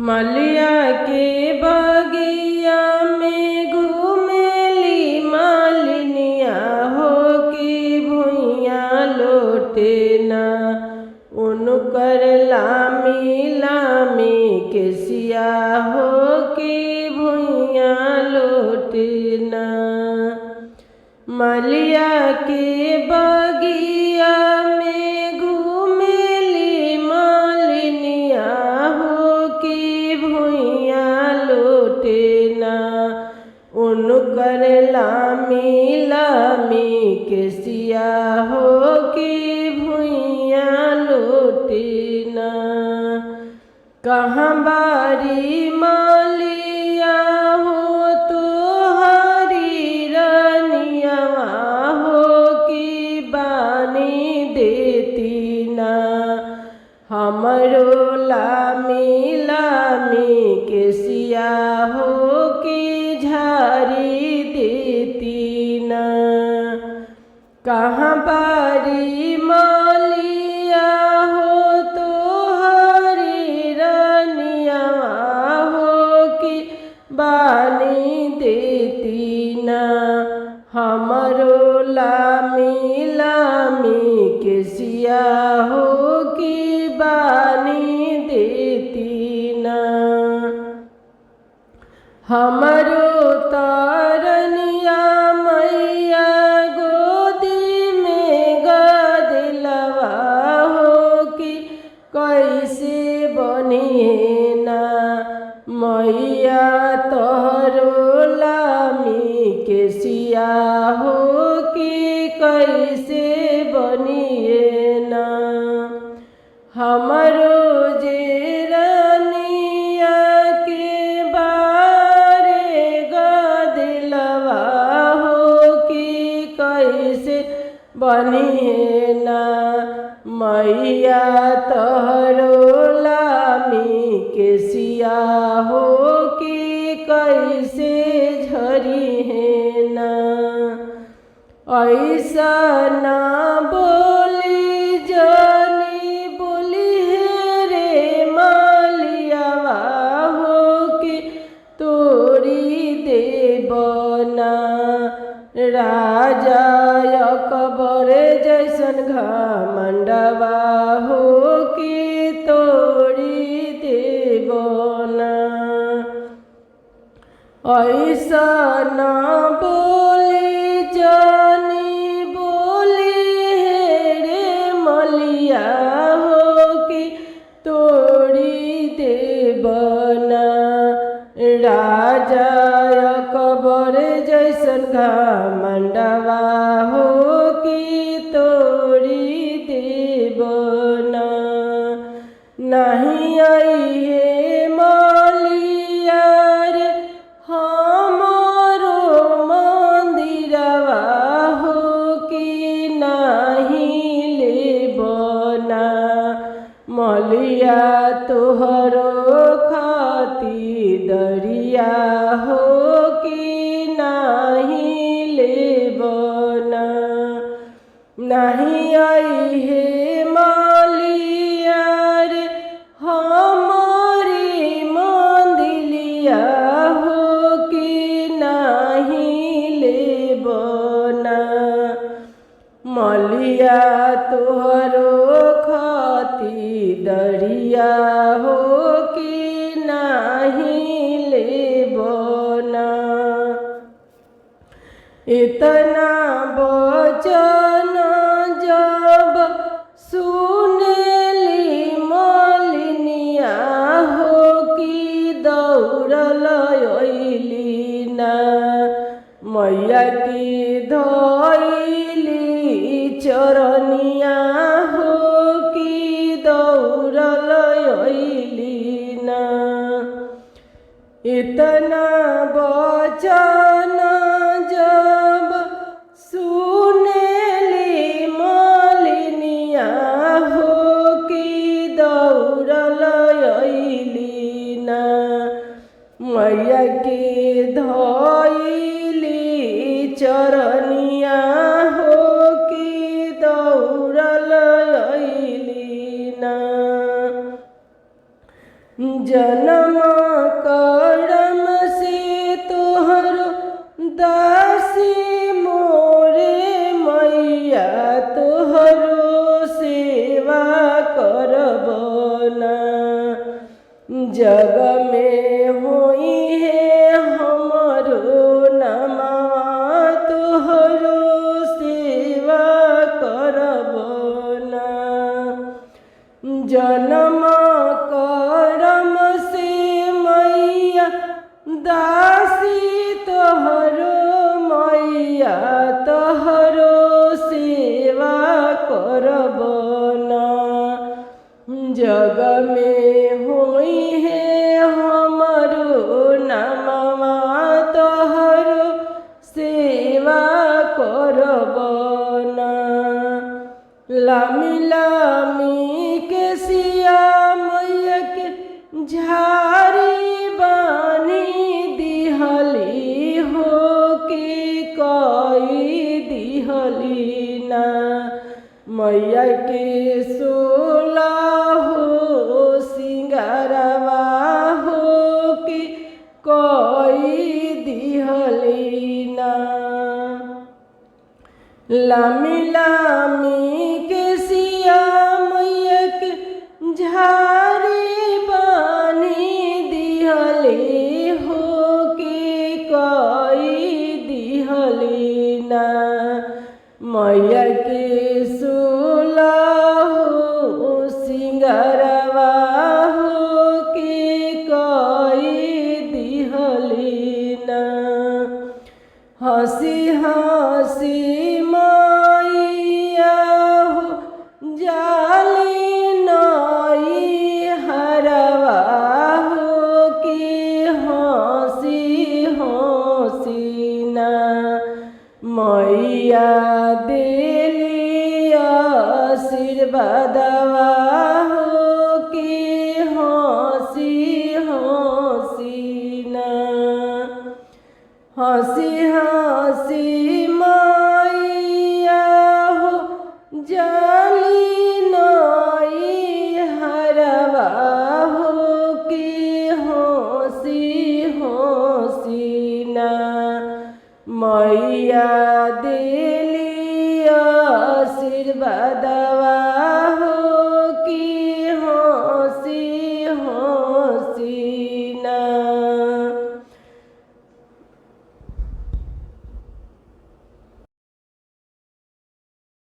मलिया के बगिया में घूमेली मालिनिया हो कि भुइया लोटे ना उनकर लामी लामी केसिया हो कि भुइया लोटे ना। मलिया के बगिया में घूमेली मालिनिया हो कि भुइया लोटे ना उनकर लामी लामी केसिया हो कि भुइया लोटे ना। कहाँ बारी मालिया हो तोहरी रानिया हो कि बानी देती ना हमरो लामी लामी केसिया हो कि झारी देती ना। कहाँ बारी मालिया हो तोहरी रानिया हो कि बानी देती ना हमरो लामी लामी केसिया हो कि बानी देती ना। हमरो तारनिया मैया गोदी में गदलवा हो कि कैसे बनिए ना मैया तोहरो लामी केसिया हो कि कैसे बनिए ना। हमरो जे रानिया के बारे गदलवा हो कि कैसे बनिए ना मैया तोहरो लामी केसिया हो कि कैसे झरी है ना। ऐसा ना बोली जानी बोली है रे मालिया हो कि तोरी देबना राजा अकबर जैसन घमंडवा हो कि तोरी देबना। ऐसा ना बोली जानी बोली है रे मलिया हो कि तोरी देबना राजा अकबर जैसन घमंडवा हो कि तोरी देबना। नहीं आई है मालिया रे हमरो मंदिरवा हो कि नहीं लेबना मलिया तोहरो खाती दरिया हो कि नहीं लेबना। नहीं आई है मालिया रे हमारी मंदिलिया हो कि नहीं लेबना मलिया तोहरो खाती दरिया हो कि नहीं लेबना। इतना वचन जब सुनेली मालिनिया हो कि दौड़ल अइली ना मैया की धइली चरनिया हो कि दौड़ल अइली ना। इतना वचन जब सुनेली मालिनिया हो कि दौड़ल अइली ना मैया के धइली चरनिया हो कि दौड़ल अइली ना। जन्म करम से तोहर दासी मोरे मैया तोहरो सेवा करबना जग में होई है हमरो नमवा तोहरो सेवा करबना जन्म करम से मैया दासी तोहरो मैया तोहरो सेवा करबना जग में होई है हमरो नमवा तोहरो सेवा करबना लामी लामी के सिया मैया के झारी बानी दिहली हो के कई दिहली ना मैया के सोला हो सिंगारवा हो के कई दिहली ना लामी लामी के सिया मैया के झारी बानी दिहली हो के कई दिहली ना मैया के सोला हो सिंगारवा हो के कई दिहली ना हंसी हंसी मैया हो जाली नई हरवा हो के हंसी हंसी ना मैया देली आशीर्वादवा हो के हंसी हंसी ना हंसी हंसी मैया हो जाली नई हरवा हो के हंसी हंसी ना मैया देली आशीर्वादवा